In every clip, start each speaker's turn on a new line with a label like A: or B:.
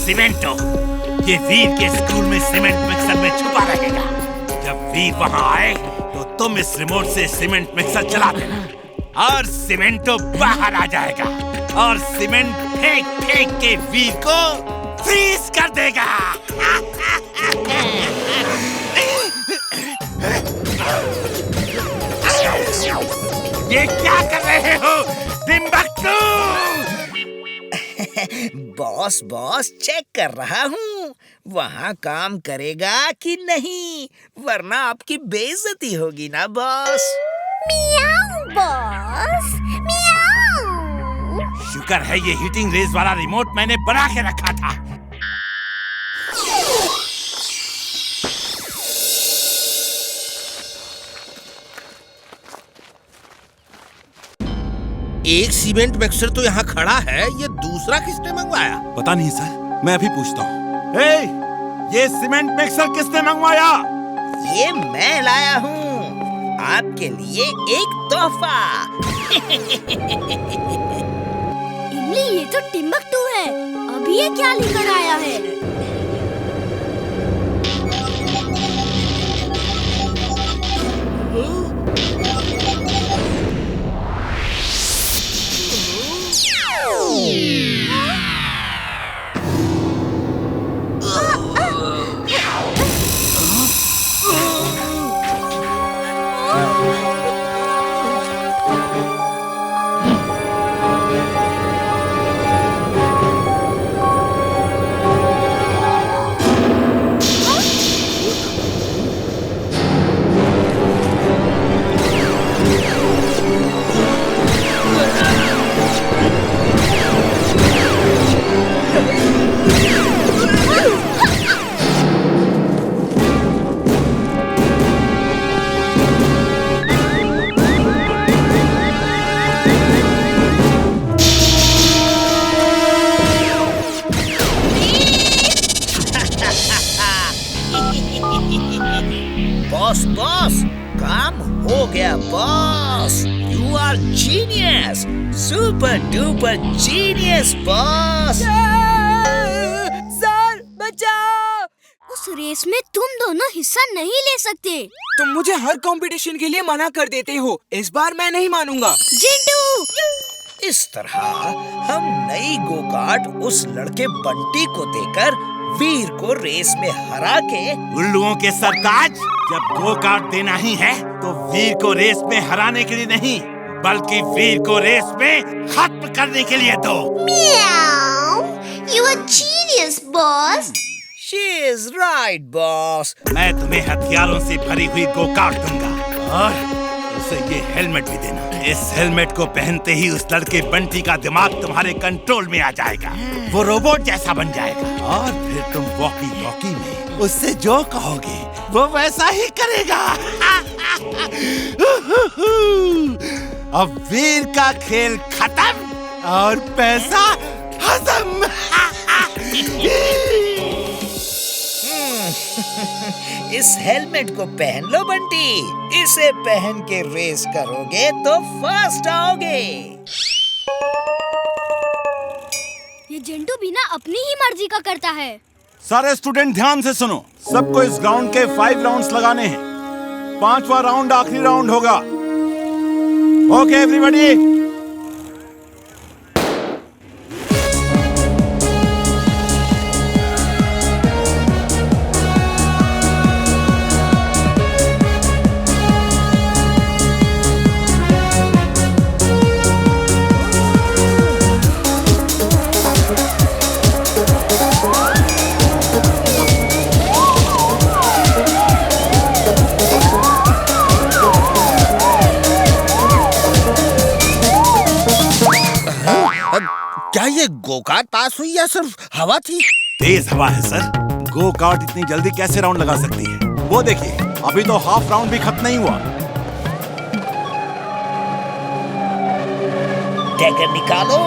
A: सीमेंटो, ये वीर के स्कूल में सीमेंट मिक्सर में छुपा रहेगा। जब वीर वहाँ आए तो तुम इस रिमोट से सीमेंट मिक्सर चला देना और सीमेंटो बाहर आ जाएगा और सीमेंट फेंक फेंक के वीर को फ्रीज कर देगा। ये क्या कर रहे हो टिम्बक्टू?
B: बॉस चेक कर रहा हूँ वहाँ काम करेगा कि नहीं, वरना आपकी बेइज्जती होगी ना बॉस।
C: मियाऊ बॉस, मियाऊ।
A: शुक्र है ये हीटिंग रेस वाला रिमोट मैंने बना के रखा था।
D: एक सीमेंट मिक्सर तो यहाँ खड़ा है, ये दूसरा किसने मंगवाया?
E: पता नहीं सर, मैं अभी पूछता हूँ।
A: ये सीमेंट मिक्सर किसने मंगवाया?
B: ये मैं लाया हूँ आपके लिए एक तोहफा।
C: इमली, ये तो टिम्बक्टू है। अभी ये क्या लेकर आया है?
B: बॉस, काम हो गया boss. You are genius, super duper genius boss.
F: Sir बचाओ!
C: उस रेस में तुम दोनों हिस्सा नहीं ले सकते।
F: तुम मुझे हर कंपटीशन के लिए मना कर देते हो, इस बार मैं नहीं मानूंगा।
C: जिंटू!
B: इस तरह हम नई गो कार्ट उस लड़के बंटी को देकर वीर को रेस में हरा के।
A: उल्लुओं के सरताज, जब गो कार्ट देना ही है तो वीर को रेस में हराने के लिए नहीं, बल्कि वीर को रेस में खत्म करने के लिए दो।
C: Meow! You are genius, boss.
B: She is right, boss.
A: मैं तुम्हें हथियारों से भरी हुई गो कार्ट दूंगा और उसे ये हेलमेट भी देना। इस हेलमेट को पहनते ही उस लड़के बंटी का दिमाग तुम्हारे कंट्रोल में आ जाएगा, वो रोबोट जैसा बन जाएगा और फिर तुम वॉकी टॉकी में उससे जो कहोगे वो वैसा ही करेगा। अब वीर का खेल खत्म और पैसा हजम।
B: इस हेलमेट को पहन लो बंटी, इसे पहन के रेस करोगे तो फर्स्ट आओगे।
C: ये जिंटू बिना अपनी ही मर्जी का करता है।
E: सारे स्टूडेंट ध्यान से सुनो, सबको इस ग्राउंड के 5 राउंड्स लगाने हैं। 5वां राउंड आखिरी राउंड होगा। Okay everybody.
D: क्या ये गो कार्ट पास हुई या सिर्फ हवा थी?
E: तेज हवा है सर, गो कार्ट इतनी जल्दी कैसे राउंड लगा सकती है? वो देखिए, अभी तो हाफ राउंड भी खत्म नहीं हुआ।
B: टैगर निकालो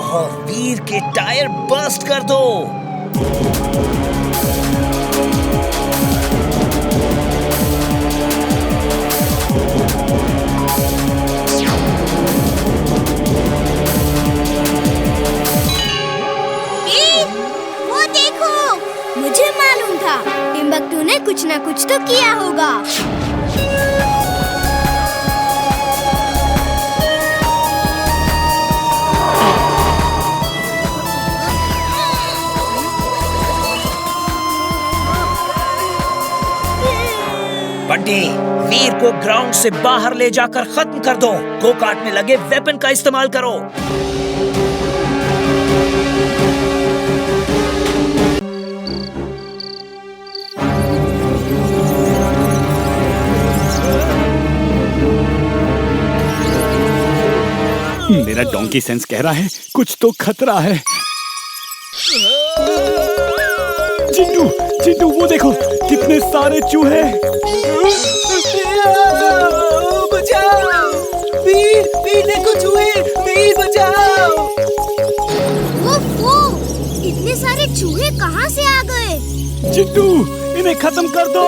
B: और वीर के टायर बर्स्ट कर दो।
C: वो
B: को ग्राउंड से बाहर ले जाकर खत्म कर दो। गो कार्ट में लगे वेपन का इस्तेमाल करो।
G: मेरा डोंकी सेंस कह रहा है कुछ तो खतरा है। चिंटू, चिंटू वो देखो कितने सारे चूहे।
F: बचाओ! वीर, वीर देखो चूहे! वीर बचाओ!
C: वो इतने सारे चूहे कहाँ से आ गए?
G: चिंटू इन्हें खत्म कर दो।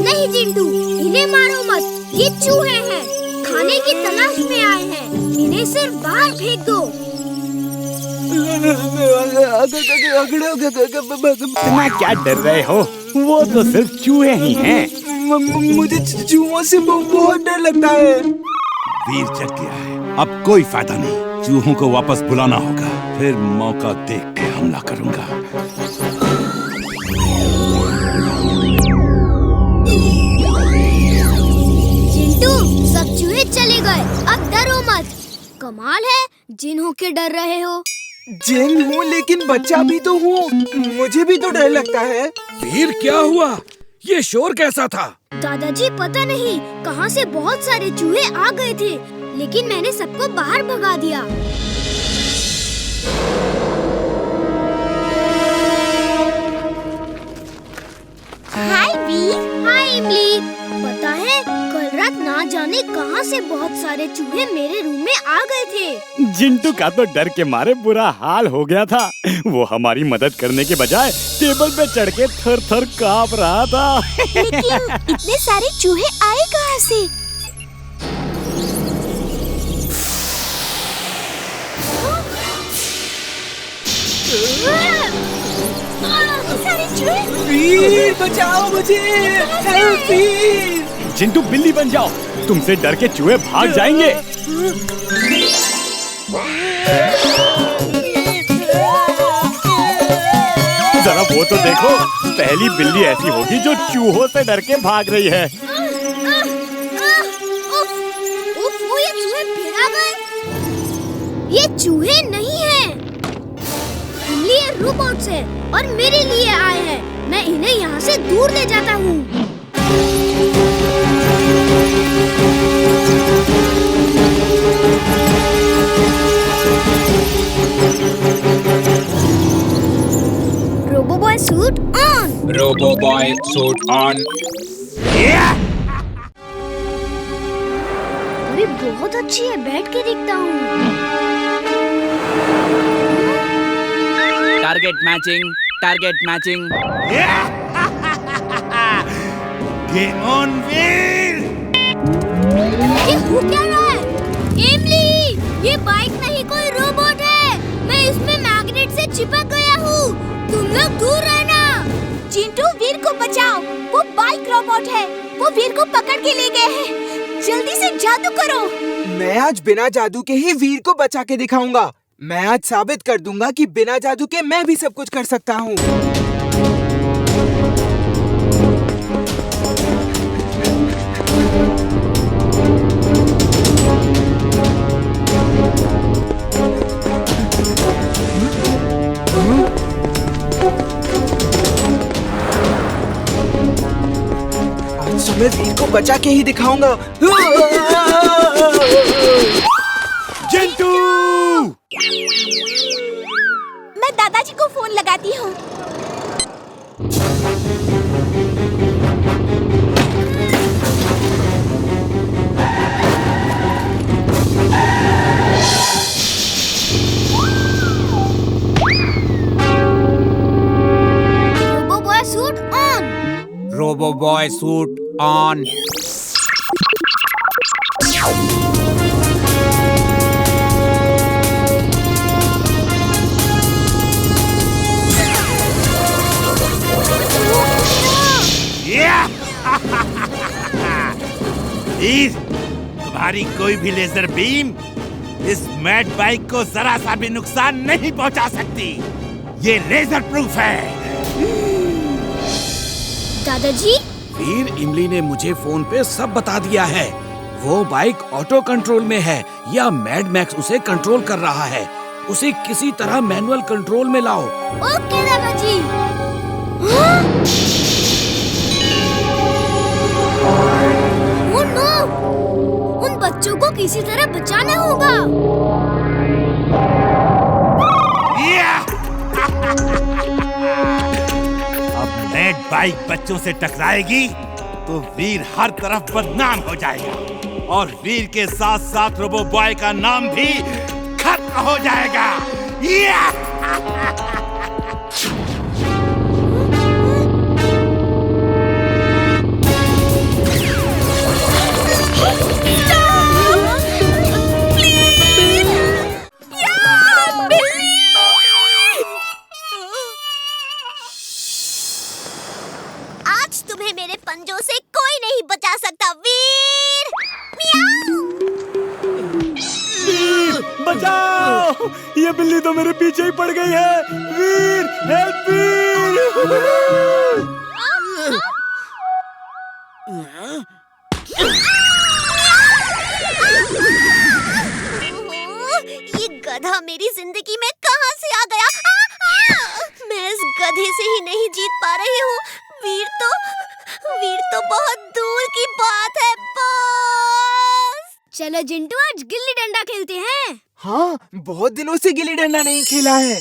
C: नहीं चिंटू, इन्हें मारो मत। ये चूहे हैं, खाने की तलाश में आए हैं। इन्हें सिर्फ बाहर फेंक दो।
G: इतना क्या डर रहे हो? वो तो सिर्फ चूहे ही हैं।
F: मुझे चूहों से बहुत डर लगता है।
A: वीर जग गया है, अब कोई फायदा नहीं। चूहों को वापस बुलाना होगा, फिर मौका देख के हमला करूंगा।
C: चिंटू, सब चूहे चले गए, अब डरो मत। कमाल है, जिन होके डर रहे हो।
F: जिन हूँ लेकिन बच्चा भी तो हूँ, मुझे भी तो डर लगता है।
D: वीर क्या हुआ? ये शोर कैसा था?
C: दादाजी पता नहीं कहाँ से बहुत सारे चूहे आ गए थे, लेकिन मैंने सबको बाहर भगा दिया। हाय वीर। हाय इमली। पता है कल रात ना जाने कहाँ से बहुत सारे चूहे मेरे रूम में आ गए थे।
G: जिंटू का तो डर के मारे बुरा हाल हो गया था। वो हमारी मदद करने के बजाय टेबल पे चढ़ के थर थर कांप रहा था।
C: लेकिन इतने सारे चूहे आए कहाँ से? सारे चूहे।
F: वीर बचाओ मुझे! हेल्प वीर!
G: जिंटू बिल्ली बन जाओ, तुमसे डर के चूहे भाग जाएंगे। जरा वो तो देखो, पहली बिल्ली ऐसी होगी जो चूहों से डर के भाग रही है।
C: वो ये चूहे फिर आ गए। ये चूहे नहीं हैं, ये रोबोट्स हैं और मेरे लिए आए हैं। मैं इन्हें यहाँ से दूर ले जाता हूँ। Roboboy suit on.
H: Roboboy suit on.
C: अरे बहुत अच्छी है, बैठ के देखता हूँ।
H: Target matching, target matching.
A: Game on Veer.
C: ये हो क्या रहा है? एमली, ये बाइक नहीं कोई रोबोट है। मैं इसमें मैग्नेट से चिपक गया हूँ। तुम लोग दूर रहना। चिंटू, वीर को बचाओ। वो बाइक रोबोट है, वो वीर को पकड़ के ले गए हैं। जल्दी से जादू करो।
F: मैं आज बिना जादू के ही वीर को बचा के दिखाऊंगा। मैं आज साबित कर दूंगा कि बिना जादू के मैं भी सब कुछ कर सकता हूँ। आज तो मैं वीर को बचा के ही दिखाऊंगा।
G: जिंटू!
C: मैं दादाजी को फोन लगाती हूँ। Roboboy suit on.
H: Roboboy suit on.
A: Veer, तुम्हारी कोई भी लेजर बीम इस मैड बाइक को जरा सा भी नुकसान नहीं पहुंचा सकती। ये लेजर प्रूफ है।
C: दादाजी,
H: वीर, इमली ने मुझे फोन पे सब बता दिया है। वो बाइक ऑटो कंट्रोल में है या मैड मैक्स उसे कंट्रोल कर रहा है। उसे किसी तरह मैनुअल कंट्रोल में लाओ।
C: ओके दादाजी। हाँ? Oh no! उन बच्चों को किसी तरह बचाना होगा।
A: अब मैड बाइक बच्चों से टकराएगी तो वीर हर तरफ बदनाम हो जाएगा और वीर के साथ साथ रोबो बॉय का नाम भी खत्म हो जाएगा।
C: आज तुम्हें मेरे पंजों से कोई नहीं बचा सकता वीर। मियाऊ।
G: बचाओ! ये बिल्ली तो मेरे पीछे ही पड़ गई है। वीर, हेल्प वीर!
C: ये गधा मेरी जिंदगी में कहां से आ गया? मैं इस गधे से ही नहीं जीत पा रही हूँ। वीर तो बहुत दूर की बात है बॉस। चलो जिंटू, आज गिल्ली डंडा खेलते हैं।
F: हाँ, बहुत दिनों से गिल्ली डंडा नहीं खेला है।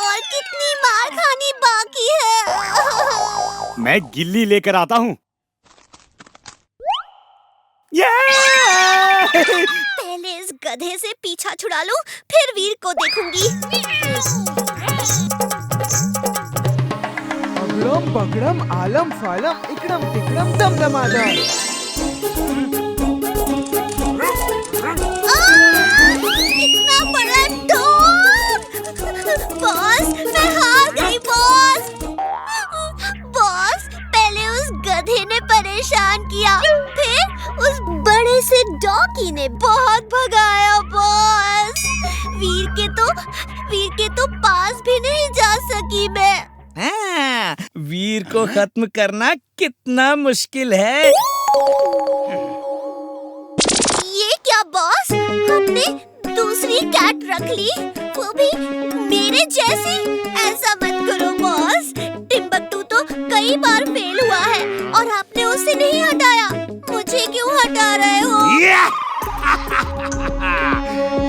C: और कितनी मार खानी बाकी है?
G: मैं गिल्ली लेकर आता हूँ।
C: पहले इस गधे से पीछा छुड़ा लूं, फिर वीर को देखूंगी।
F: अगड़म बगड़म आलम फालम इकड़म तिकड़म दमदमादम।
C: इतना बड़ा ढोल! बॉस, मैं हार गई बॉस। बॉस, पहले उस गधे ने परेशान किया, फिर उस बड़े से डॉगी ने बहुत भगाया बॉस। वीर के तो पास भी नहीं जा सकी मैं।
B: हाँ, वीर को खत्म करना कितना मुश्किल है।
C: ये क्या बॉस, हमने दूसरी कैट रख ली, वो भी मेरे जैसी? ऐसा मत करो बॉस। टिम्बकटू तो कई बार फेल हुआ है और आपने उसे नहीं हटाया। मुझे क्यों हटा रहे हो?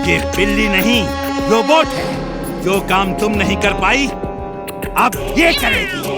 A: ये बिल्ली नहीं, रोबोट है। जो काम तुम नहीं कर पाई, अब ये करेगी।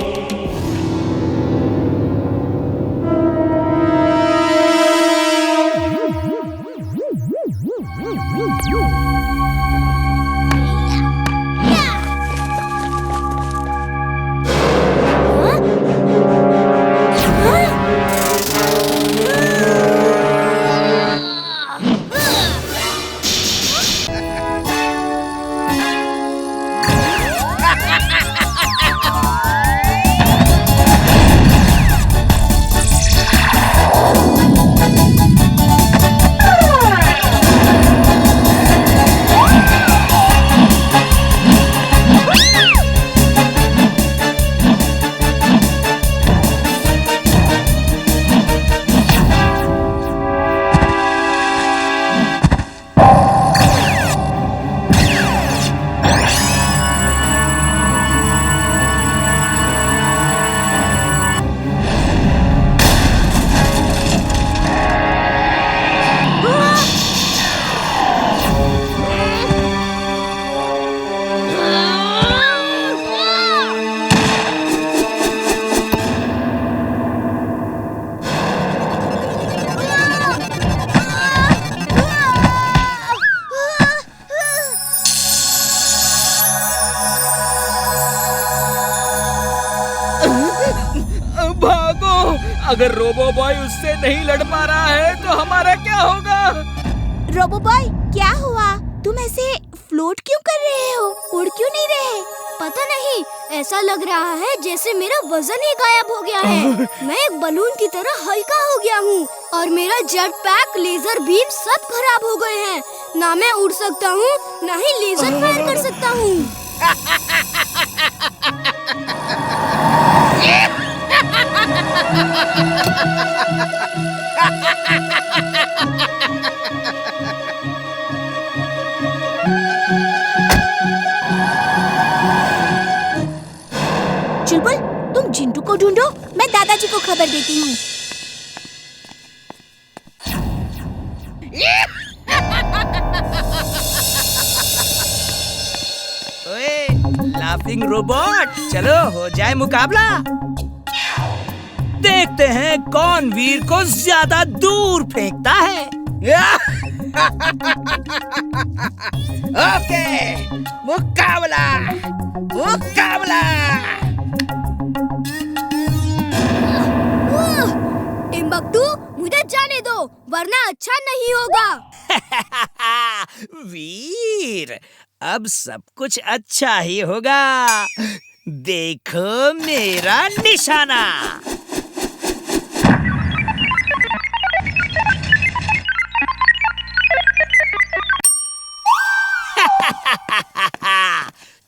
H: अगर रोबो बॉय उससे नहीं लड़ पा रहा है तो हमारा क्या होगा?
C: रोबो बॉय, क्या हुआ? तुम ऐसे फ्लोट क्यों कर रहे हो? उड़ क्यों नहीं रहे? पता नहीं, ऐसा लग रहा है जैसे मेरा वजन ही गायब हो गया है। मैं एक बलून की तरह हल्का हो गया हूँ और मेरा जेट पैक, लेजर बीम सब खराब हो गए हैं। ना मैं उड़ सकता हूँ, ना ही लेजर फायर कर सकता हूँ। चुलबुल, तुम जिंटू को ढूंढो, मैं दादाजी को खबर देती हूँ।
B: ओए, लाफिंग रोबोट, चलो हो जाए मुकाबला। देखते हैं कौन वीर को ज्यादा दूर फेंकता है। ओके, मुकाबला, मुकाबला।
C: टिम्बकटू, मुझे जाने दो, वरना अच्छा नहीं होगा।
B: वीर, अब सब कुछ अच्छा ही होगा। देखो मेरा निशाना।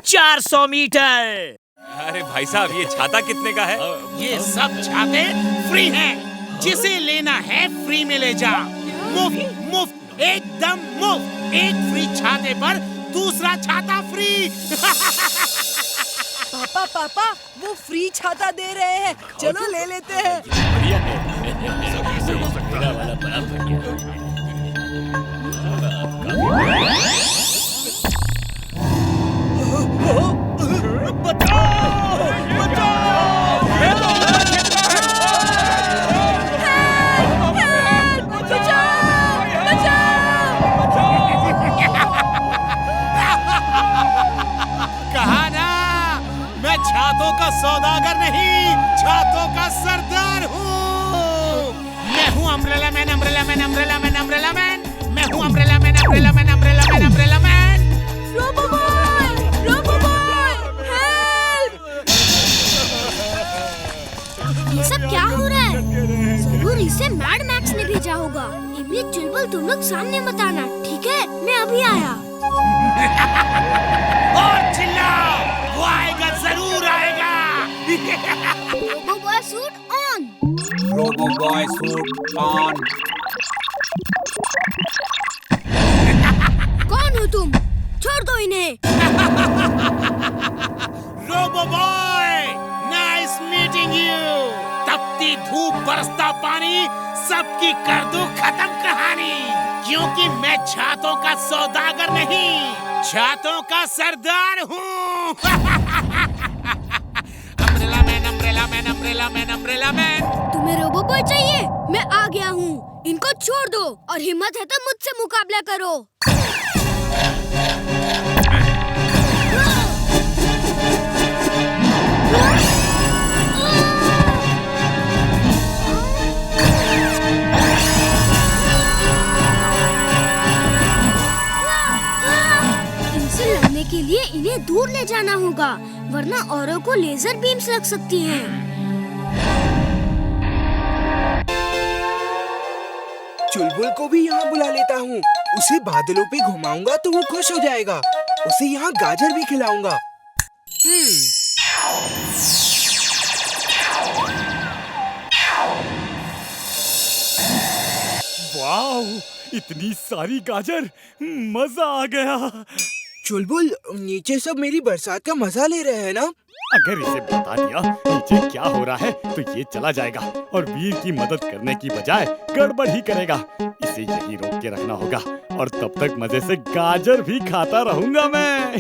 B: चार 400 मीटर।
I: अरे भाई साहब, ये छाता कितने का है?
D: ये सब छाते फ्री हैं। जिसे लेना है फ्री में ले जा। मुफ्त, मुफ्त, एकदम मुफ्त। एक फ्री छाते पर दूसरा छाता फ्री।
J: पापा पापा, वो फ्री छाता दे रहे हैं, चलो ले लेते हैं।
G: मेरा वाला बड़ा बढ़िया।
D: छातों का सौदागर नहीं, छातों का सरदार हूँ। मैं हूँ umbrella man, umbrella man, umbrella man, umbrella man. मैं हूँ umbrella man, umbrella man, umbrella man, umbrella man.
J: Roboboy, Roboboy, help!
C: ये सब क्या हो रहा है? जरूर इसे मैड मैक्स ने भेजा होगा। इमली, चुलबुल, तुम लोग सामने मत आना, ठीक है? मैं अभी आया।
D: और चिल्लाओ, वो आएगा, जरूर आएगा।
C: Roboboy suit on.
H: Roboboy suit on.
C: कौन हो तुम? छोड़ दो इन्हें।
D: Roboboy, nice meeting you. तपती धूप, बरसता पानी, सबकी कर दूं खत्म कहानी। क्योंकि मैं छातों का सौदागर नहीं, छातों का सरदार हूँ। Umbrella man, umbrella man, umbrella man, umbrella man.
C: तुम्हें रोबोबॉय चाहिए? मैं आ गया हूँ। इनको छोड़ दो और हिम्मत है तो मुझसे मुकाबला करो। इनसे लड़ने के लिए इन्हें दूर ले जाना होगा, वरना औरों को लेजर बीम्स लग सकती हैं।
F: चुलबुल को भी यहाँ बुला लेता हूँ। उसे बादलों पे घुमाऊंगा तो वो खुश हो जाएगा। उसे यहाँ गाजर भी खिलाऊंगा।
G: वाओ, इतनी सारी गाजर, मजा आ गया।
F: चुलबुल, नीचे सब मेरी बरसात का मजा ले रहे हैं ना?
G: अगर इसे बता दिया नीचे क्या हो रहा है तो ये चला जाएगा और वीर की मदद करने की बजाय गड़बड़ ही करेगा। इसे यही रोक के रखना होगा और तब तक मजे से गाजर भी खाता रहूंगा मैं।